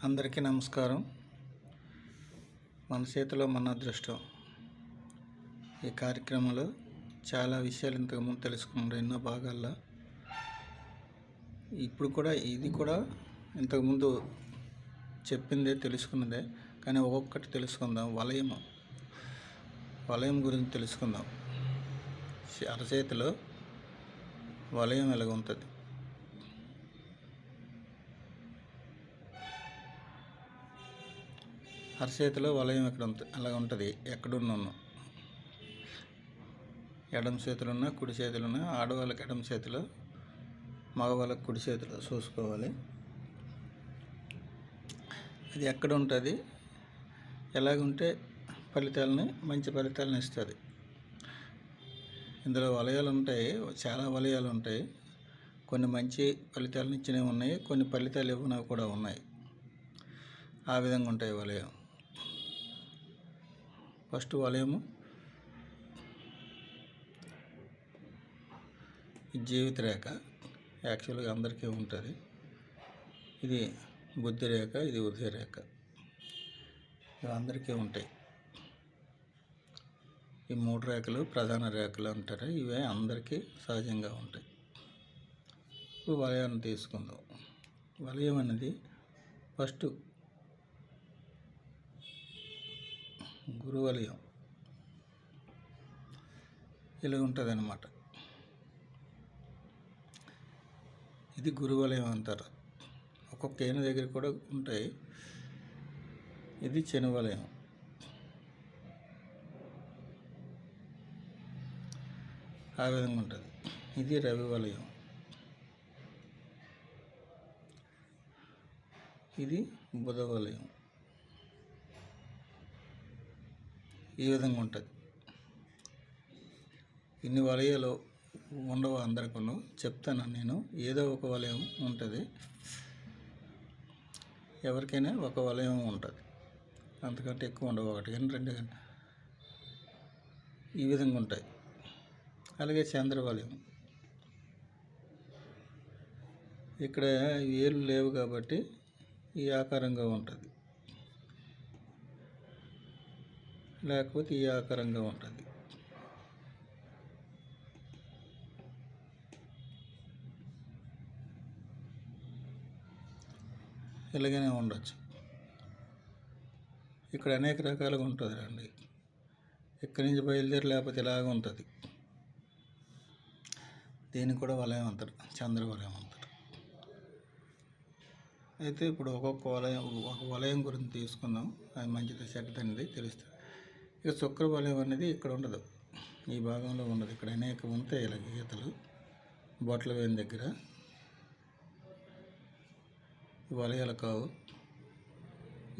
అందరికీ నమస్కారం. మన చేతిలో మన అదృష్టం ఈ కార్యక్రమంలో చాలా విషయాలు ఇంతకుముందు తెలుసుకున్నారు ఎన్నో భాగాల్లో. ఇప్పుడు కూడా ఇది కూడా ఇంతకుముందు చెప్పిందే తెలుసుకున్నదే, కానీ ఒక్కొక్కటి తెలుసుకుందాం. వలయం గురించి తెలుసుకుందాం. అరచేతిలో వలయం ఎలాగ ఉంటుంది. అరచేతిలో వలయం అలాగ ఉంటుంది. ఎక్కడున్నాను ఎడమ చేతులున్నా కుడి చేతులున్నా, ఆడవాళ్ళకి ఎడమ చేతిలో, మగవాళ్ళకి కుడి చేతిలో చూసుకోవాలి. అది ఎక్కడ ఉంటుంది, ఎలాగుంటే మంచి ఫలితాలను ఇస్తుంది. ఇందులో వలయాలు ఉంటాయి, చాలా వలయాలు ఉంటాయి. కొన్ని మంచి ఫలితాలను ఇచ్చినవి ఉన్నాయి, కొన్ని ఫలితాలు ఇవ్వనవి కూడా ఉన్నాయి. ఆ విధంగా ఉంటాయి వలయం. ఫస్ట్ వలయము జీవిత రేఖ. యాక్చువల్గా అందరికీ ఉంటుంది. ఇది బుద్ధి రేఖ, ఇది ఉదయ రేఖ. ఇవి అందరికీ ఉంటాయి. ఈ మూడు రేఖలు ప్రధాన రేఖలు అంటారు. ఇవే అందరికీ సహజంగా ఉంటాయి. ఇప్పుడు వలయాన్ని తీసుకుందాం. వలయం అనేది ఫస్ట్ గురువలయం ఇలా ఉంటుంది అన్నమాట. ఇది గురువలయం అంటారు. ఒక్కొక్క ఏను దగ్గర కూడా ఉంటాయి. ఇది శనివలయం. ఆ విధంగా ఉంటుంది. ఇది రవి వలయం. ఇది బుధ వలయం. ఈ విధంగా ఉంటుంది. ఇన్ని వలయాలు ఉండవు అందరికీ. చెప్తాను నేను. ఏదో ఒక వలయం ఉంటుంది. ఎవరికైనా ఒక వలయం ఉంటుంది, అంతకంటే ఎక్కువ ఉండవు. ఒకటి కానీ రెండు కానీ ఈ విధంగా ఉంటాయి. అలాగే చంద్రవలయం. ఇక్కడ ఏళ్ళు లేవు కాబట్టి ఈ ఆకారంగా ఉంటుంది, లేకపోతే ఈ ఆకారంగా ఉంటుంది. ఇలాగనే ఉండొచ్చు. ఇక్కడ అనేక రకాలుగా ఉంటుంది అండి. ఇక్కడి నుంచి బయలుదేరి లేకపోతే ఇలాగ ఉంటుంది. దీన్ని కూడా వలయం అంటారు, చంద్రవలయం అంటారు. అయితే ఇప్పుడు ఒక వలయం గురించి తీసుకుందాం. అది మంచిది చెడ్డది తెలుస్తుంది. ఇక శుక్ర వలయం అనేది ఇక్కడ ఉండదు, ఈ భాగంలో ఉండదు. ఇక్కడ అనేక ఉంటాయి ఇలా గీతలు బొట్ల వేని దగ్గర. వలయాలు కావు.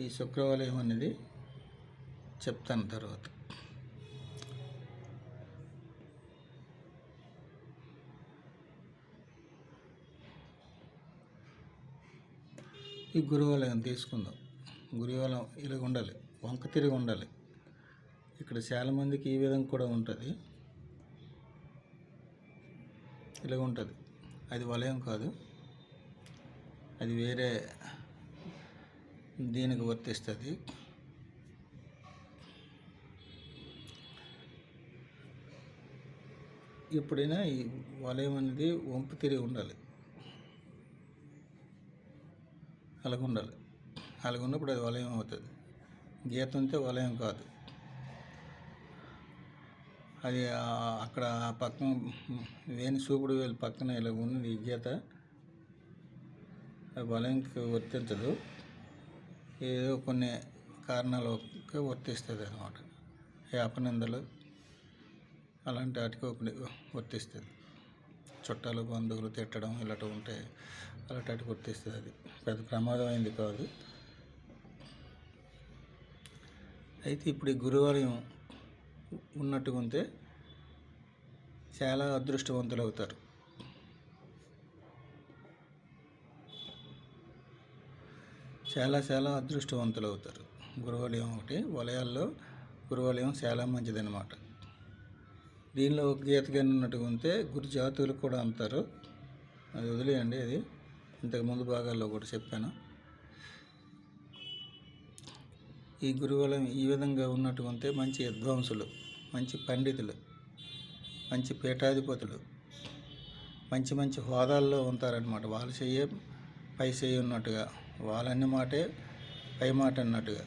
ఈ శుక్రవలయం అనేది చెప్తాను తర్వాత. ఈ గురువలయం తీసుకుందాం. గురువలయం ఇలాగ ఉండాలి, వంక తిరిగి ఉండాలి. ఇక్కడ చాలామందికి ఈ విధంగా కూడా ఉంటుంది, ఇలాగ ఉంటుంది. అది వలయం కాదు, అది వేరే దీనికి వర్తిస్తుంది. ఎప్పుడైనా ఈ వలయం అనేది వంపు తిరిగి ఉండాలి, అలాగ ఉండాలి. అలాగ ఉన్నప్పుడు అది వలయం అవుతుంది. గీత ఉంటే వలయం కాదు. అది అక్కడ పక్కన వేణి చూపుడు వేలు పక్కన ఇలా ఉన్నది ఈ గీత. వలయంకి వర్తించదు, ఏదో కొన్ని కారణాలకు వర్తిస్తుంది అన్నమాట. ఈ అపనిందలు అలాంటి వాటికి వర్తిస్తుంది. చుట్టాలు బంధువులు తిట్టడం ఇలాంటివి ఉంటే అలాంటి వాటికి వర్తిస్తుంది. అది పెద్ద ప్రమాదమైంది కాదు. అయితే ఇప్పుడు ఈ గురువారం ఉన్నట్టుగా ఉంటే చాలా అదృష్టవంతులు అవుతారు. చాలా అదృష్టవంతులు అవుతారు. గురువలయం ఒకటి వలయాల్లో గురువలయం చాలా మంచిదన్నమాట. దీనిలో ఒక గీతగా ఉన్నట్టుగా ఉంటే గురు జాతువులు కూడా అంటారు. అది వదిలేయండి, అది ఇంతకు ముందు భాగాల్లో కూడా చెప్పాను. ఈ గురువలయం ఈ విధంగా ఉన్నటువంటి మంచి విద్వాంసులు, మంచి పండితులు, మంచి పీఠాధిపతులు, మంచి మంచి హోదాల్లో ఉంటారనమాట. వాళ్ళ చెయ్యే పై చెయ్యి ఉన్నట్టుగా, వాళ్ళన్ని మాటే పై మాట అన్నట్టుగా,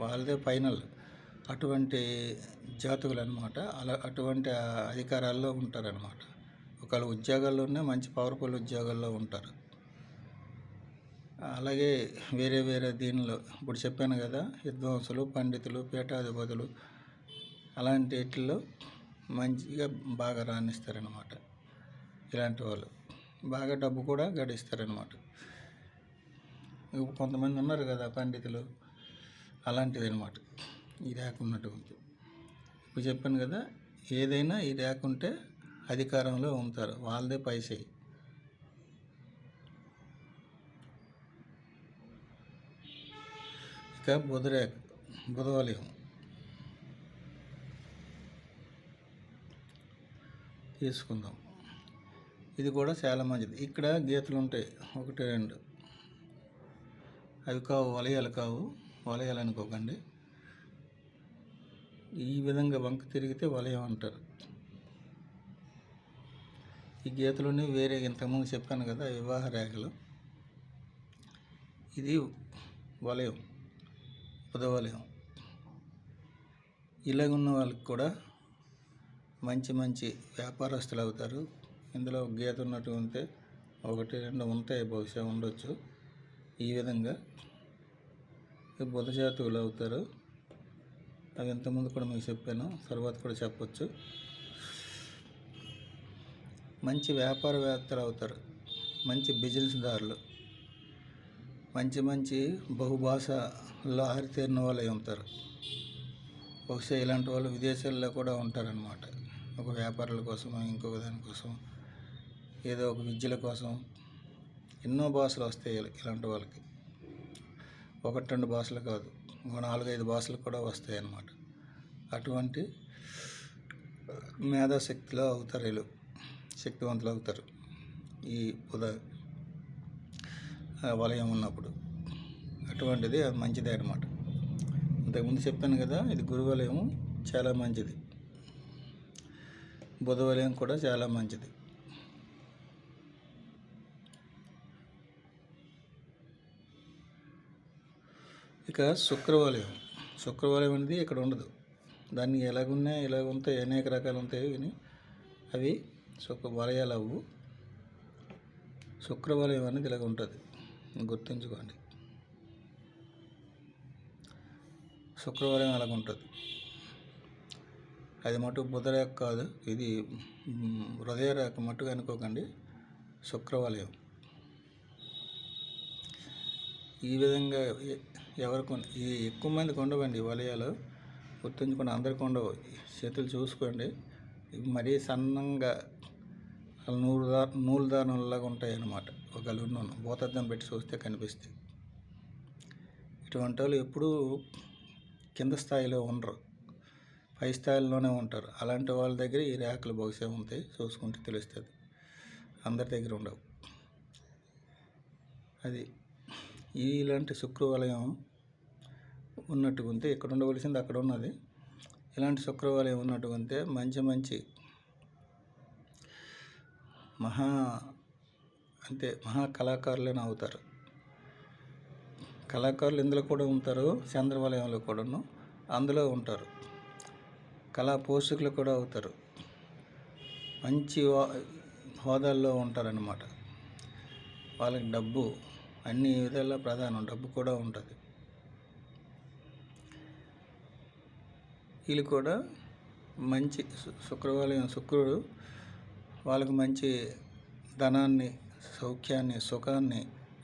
వాళ్ళదే ఫైనల్. అటువంటి జాతకులు అనమాట. అటువంటి అధికారాల్లో ఉంటారనమాట. ఒకవేళ ఉద్యోగాల్లోనే మంచి పవర్ఫుల్ ఉద్యోగాల్లో ఉంటారు. అలాగే వేరే వేరే దీనిలో ఇప్పుడు చెప్పాను కదా, విద్వాంసులు, పండితులు, పీఠాధిపతులు అలాంటి వీటిల్లో మంచిగా బాగా రాణిస్తారనమాట. ఇలాంటి వాళ్ళు బాగా డబ్బు కూడా గడిస్తారనమాట. కొంతమంది ఉన్నారు కదా పండితులు, అలాంటిది అనమాట ఈ రేఖ ఉన్నటువంటి. ఇప్పుడు చెప్పాను కదా, ఏదైనా ఈ రేఖ ఉంటే అధికారంలో ఉంటారు, వాళ్ళదే పైసే. ఇక బుధరేఖ, బుధవలయం తీసుకుందాం. ఇది కూడా చాలా మంచిది. ఇక్కడ గీతలు ఉంటాయి, 1, 2. అవి కావు, వలయాలు కావు, వలయాలు అనుకోకండి. ఈ విధంగా వంక తిరిగితే వలయం అంటారు. ఈ గీతలోనే వేరే ఇంతకుముందు చెప్పాను కదా వివాహ రేఖలు, ఇది వలయం, బుధవలయం. ఇలాగున్న వాళ్ళకి కూడా మంచి మంచి వ్యాపారస్తులు అవుతారు. ఇందులో గీత ఉన్నట్టు ఉంటే 1, 2 ఉంటాయి, బహుశా ఉండొచ్చు. ఈ విధంగా బుధ జాతకులు అవుతారు. అవి ఇంతకుముందు కూడా మీకు చెప్పాను, తర్వాత కూడా చెప్పొచ్చు. మంచి వ్యాపారవేత్తలు అవుతారు, మంచి బిజినెస్దారులు, మంచి మంచి బహుభాషల్లో ఆరితేరిన వాళ్ళు ఉంటారు. బహుశా ఇలాంటి వాళ్ళు విదేశాల్లో కూడా ఉంటారనమాట. ఒక వ్యాపారాల కోసం, ఇంకొక దానికోసం, ఏదో ఒక విద్యల కోసం ఎన్నో భాషలు వస్తాయి ఇలాంటి వాళ్ళకి. 1, 2 భాషలు కాదు, 4, 5 భాషలు కూడా వస్తాయి అన్నమాట. అటువంటి మేధాశక్తిలో అవుతారు వీళ్ళు, శక్తివంతులు అవుతారు ఈ బుధ వలయం ఉన్నప్పుడు. అటువంటిది అది మంచిదే అనమాట. ఇంతకుముందు చెప్పాను కదా, ఇది గురువలయం చాలా మంచిది, బుధవలయం కూడా చాలా మంచిది. ఇక శుక్రవలయం, శుక్రవలయం అనేది ఇక్కడ ఉండదు. దాన్ని ఎలాగున్నాయి, ఇలాగ ఉంటాయి, అనేక రకాలు ఉంటాయి, కానీ అవి వలయాలు అవ్వు. శుక్రవలయం అనేది ఇలాగ ఉంటుంది, గుర్తుంచుకోండి. శుక్రవలయం అలాగ ఉంటుంది. అది మటు బుధరేఖ కాదు, ఇది హృదయ రేఖ మట్టుగా అనుకోకండి, శుక్రవలయం. ఈ విధంగా ఎవరికి ఎక్కువ మందికి ఉండవండి వలయాలు, గుర్తుంచుకోండి. అందరికి ఉండవు, చేతులు చూసుకోండి. ఇవి మరీ సన్నంగా నూలు దారంలాగా ఉంటాయి అన్నమాట. ఒక లున్ను భూతద్దం పెట్టి చూస్తే కనిపిస్తాయి. ఇటువంటి వాళ్ళు ఎప్పుడూ కింద స్థాయిలో ఉండరు, పై స్థాయిలోనే ఉంటారు. అలాంటి వాళ్ళ దగ్గర ఈ రేఖలు బహుశా ఉంటాయి, చూసుకుంటే తెలుస్తుంది. అందరి దగ్గర ఉండవు. అది ఇలాంటి శుక్రవలయం ఉన్నట్టు ఉంటే, ఇక్కడ ఉండవలసింది అక్కడ ఉన్నది. ఇలాంటి శుక్రవలయం ఉన్నట్టు ఉంటే మంచి మంచి మహా కళాకారులైన అవుతారు. కళాకారులు ఇందులో కూడా ఉంటారు, చంద్రవలయంలో కూడాను అందులో ఉంటారు. కళా పోషకులు కూడా అవుతారు, మంచి హోదాల్లో ఉంటారన్నమాట. వాళ్ళకి డబ్బు అన్ని విధాలా ప్రధానం, డబ్బు కూడా ఉంటుంది. వీళ్ళు కూడా మంచి శుక్రవలయం, శుక్రుడు వాళ్ళకు మంచి ధనాన్ని, సౌఖ్యాన్ని, సుఖాన్ని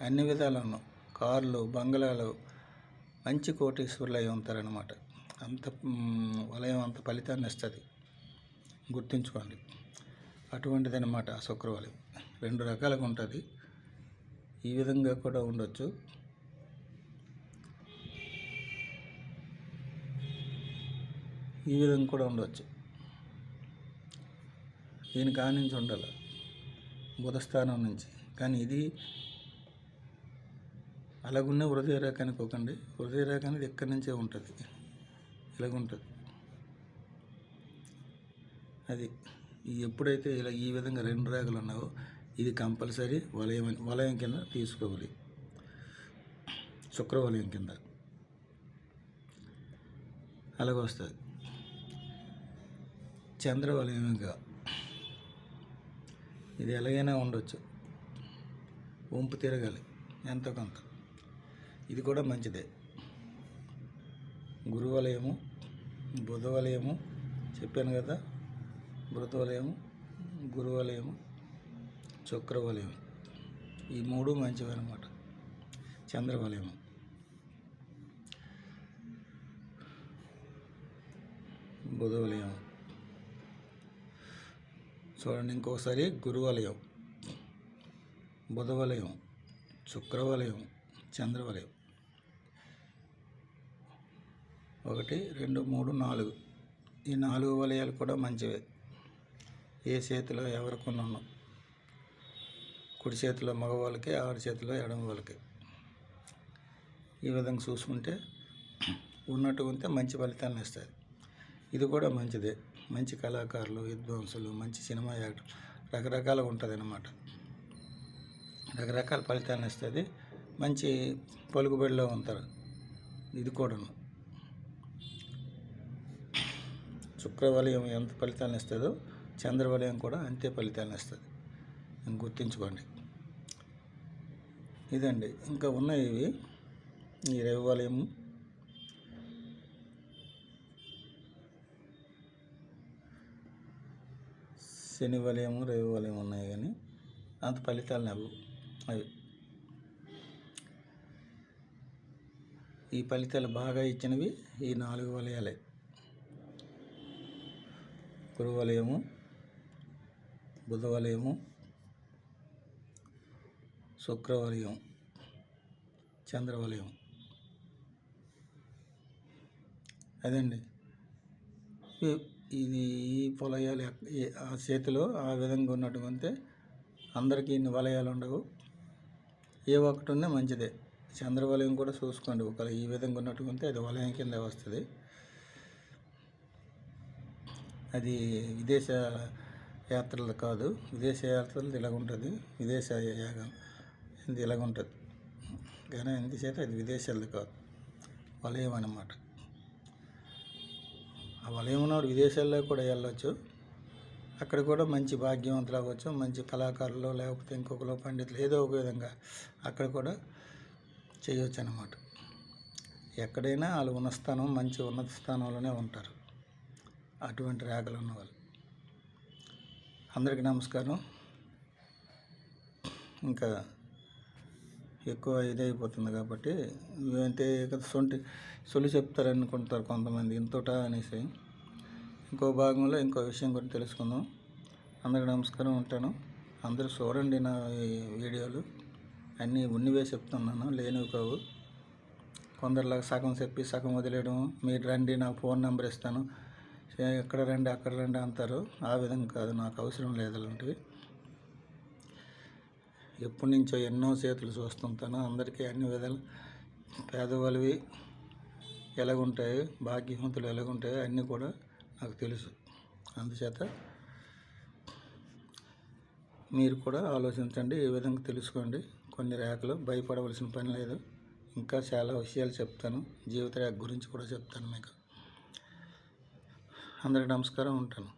అన్ని విధాలను, కార్లు, బంగ్లాలు, మంచి కోటీశ్వరులు అయి ఉంటారనమాట. అంత వలయం అంత ఫలితాన్ని ఇస్తుంది, గుర్తుంచుకోండి. అటువంటిది అనమాట ఆ శుక్రవలయం. 2 రకాలుగా ఉంటుంది. ఈ విధంగా కూడా ఉండొచ్చు, ఈ విధంగా కూడా ఉండవచ్చు. దీనికి ఆ నుంచి ఉండాలి, బుధస్థానం నుంచి. కానీ ఇది అలాగున్న హృదయ రేఖ అనుకోకండి. హృదయ రేఖ అనేది ఎక్కడి నుంచే ఉంటుంది, ఇలాగుంటుంది. అది ఎప్పుడైతే ఇలా ఈ విధంగా 2 రేఖలు ఉన్నాయో ఇది కంపల్సరీ వలయం కింద తీసుకోవాలి, శుక్రవలయం కింద అలాగ వస్తుంది. చంద్రవలయం ఇంకా ఇది ఎలాగైనా ఉండొచ్చు, వంపు తిరగాలి ఎంతో కొంత. ఇది కూడా మంచిదే. గురువలయము, బుధవలయము చెప్పాను కదా, బుధవలయము, గురువలయము, శుక్రవలయం ఈ 3 మంచివి అన్నమాట. చంద్రవలయము, బుధవలయం చూడండి. ఇంకోసారి గురువలయం, బుధవలయం, శుక్రవలయం, చంద్రవలయం 1 2 3 4 ఈ 4 వలయాలు కూడా మంచివే. ఏ చేతిలో ఎవరికి ఉన్నాను, కుడి చేతిలో మగవాళ్ళకి, ఆడి చేతిలో ఎడమ వాళ్ళకి ఈ విధంగా చూసుకుంటే ఉన్నట్టు ఉంటే మంచి ఫలితాలను ఇస్తుంది. ఇది కూడా మంచిదే. మంచి కళాకారులు, విద్వాంసులు, మంచి సినిమా యాక్టర్ రకరకాలుగా ఉంటుంది అన్నమాట. రకరకాల ఫలితాలను ఇస్తుంది. మంచి పలుకుబడిలో ఉంటారు. ఇది కూడాను శుక్రవలయం ఎంత ఫలితాలను ఇస్తుందో చంద్రవలయం కూడా అంతే ఫలితాలను ఇస్తుంది, గుర్తుంచుకోండి. ఇదండి. ఇంకా ఉన్నాయి ఇవి. ఈ రవివలయము, శని వలయము, రవి వలయం ఉన్నాయి, కానీ అంత ఫలితాలు లేవు అవి. ఈ ఫలితాలు బాగా ఇచ్చినవి ఈ 4 వలయాలే. గురువలయము, బుధవలయము, శుక్రవలయం, చంద్రవలయం. అదండి. ఇది ఈ వలయాలు ఆ చేతిలో ఆ విధంగా ఉన్నటువంటి అందరికీ ఇన్ని వలయాలు ఉండవు. ఏ ఒక్కటి ఉన్నా మంచిదే. చంద్రవలయం కూడా చూసుకోండి. ఒకవేళ ఈ విధంగా ఉన్నటువంటి అది వలయం కింద వస్తుంది. అది విదేశ యాత్రలు కాదు. విదేశ యాత్రలు ఇలాగుంటుంది, విదేశ యాగం ఇది ఇలాగుంటుంది. కానీ అందుచేత అది విదేశాలది కాదు, వలయం అన్నమాట. ఆ వలయం ఉన్నవాడు విదేశాల్లో కూడా వెళ్ళొచ్చు. అక్కడ కూడా మంచి భాగ్యవంతులు అవ్వచ్చు, మంచి కళాకారులు, లేకపోతే ఇంకొకరు పండితులు, ఏదో ఒక విధంగా అక్కడ కూడా చేయవచ్చు అన్నమాట. ఎక్కడైనా వాళ్ళు ఉన్న స్థానం మంచి ఉన్నత స్థానంలోనే ఉంటారు, అటువంటి రేఖలు ఉన్నవాళ్ళు. అందరికీ నమస్కారం. ఇంకా ఎక్కువ ఇదైపోతుంది కాబట్టి అంటే సొల్లు చెప్తారనుకుంటారు కొంతమంది, ఇంతట అనేసి. ఇంకో భాగంలో ఇంకో విషయం గురించి తెలుసుకుందాం. అందరికీ నమస్కారం. ఉంటాను. అందరూ చూడండి నా ఈ వీడియోలు అన్నీ ఉన్నవే చెప్తున్నాను, లేనివి కావు. కొందరిలాగా సగం చెప్పి సగం వదిలేయడం, మీరు రండి నాకు ఫోన్ నెంబర్ ఇస్తాను, ఎక్కడ రండి అక్కడ రండి అంటారు. ఆ విధంగా కాదు, నాకు అవసరం లేదు అలాంటివి. ఎప్పటి నుంచో ఎన్నో చేతులు చూస్తుంటాను. అందరికీ అన్ని విధాలు పేదవాళ్ళవి ఎలాగుంటాయి, భాగ్యవంతులు ఎలాగుంటాయో అన్నీ కూడా నాకు తెలుసు. అందుచేత మీరు కూడా ఆలోచించండి, ఈ విధంగా తెలుసుకోండి. కొన్ని రేఖలు భయపడవలసిన పని లేదు. ఇంకా చాలా విషయాలు చెప్తాను, జీవిత రేఖ గురించి కూడా చెప్తాను మీకు. అందరికీ నమస్కారం. ఉంటాను.